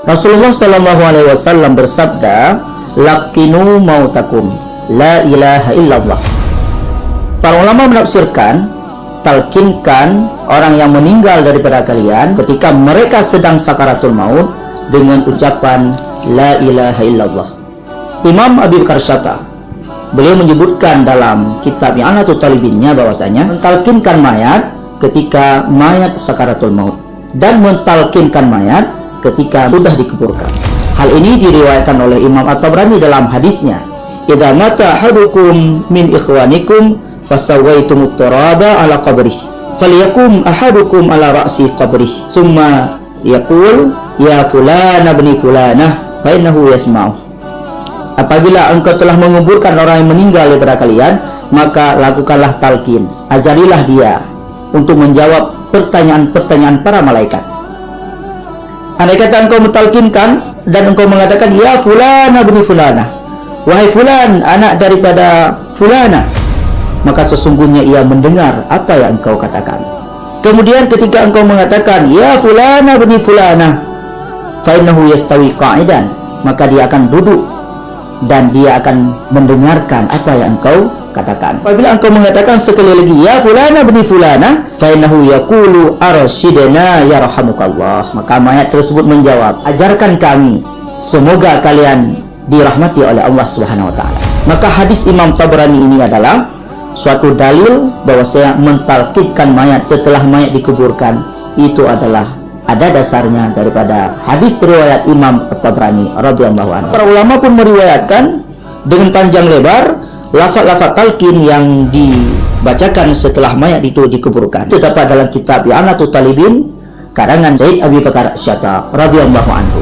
Rasulullah Shallallahu Alaihi Wasallam bersabda, "Lakinu mautakum, la ilaha illallah." Para ulama menafsirkan, talkinkan orang yang meninggal daripada kalian ketika mereka sedang sakaratul maut dengan ucapan la ilaha illallah. Imam Abi Bakar Syata, beliau menyebutkan dalam kitab I'anatul Talibinnya bahwasanya mentalkinkan mayat ketika mayat sakaratul maut dan mentalkinkan mayat ketika sudah dikuburkan. Hal ini diriwayatkan oleh Imam At-Tabrani dalam hadisnya, "Idza mata ahadukum min ikhwanikum fasawaitumut turaba ala qabrih falyakum ahadukum ala ra'si qabrih summa yaqul ya fulan ibni fulanah fa innahu yasma'u." Apabila engkau telah menguburkan orang yang meninggal daripada kalian, maka lakukanlah talqin, ajarilah dia untuk menjawab pertanyaan-pertanyaan para malaikat. Andai kata engkau mentalkinkan dan engkau mengatakan ya fulan ibni fulanah, wahai fulan anak daripada fulana, maka sesungguhnya ia mendengar apa yang engkau katakan. Kemudian ketika engkau mengatakan ya fulana ibni fulana, fa innahu yastawi qa'idan, maka dia akan duduk dan dia akan mendengarkan apa yang engkau katakan. Apabila engkau mengatakan sekali lagi ya fulana ibni fulana, fa innahu yaqulu arsyidna yarhamukallah, maka mayat tersebut menjawab, ajarkan kami, semoga kalian dirahmati oleh Allah Subhanahu wa taala. Maka hadis Imam Tabrani ini adalah suatu dalil bahwa saya mentalkinkan mayat setelah mayat dikuburkan itu adalah ada dasarnya daripada hadis riwayat Imam At-Tabrani radhiyallahu anhu. Para ulama pun meriwayatkan dengan panjang lebar lafaz-lafaz talqin yang dibacakan setelah mayat itu dikuburkan. Itu dapat dalam kitab I'anatul Talibin karangan Sayyid Abi Bakar Syata radhiyallahu anhu.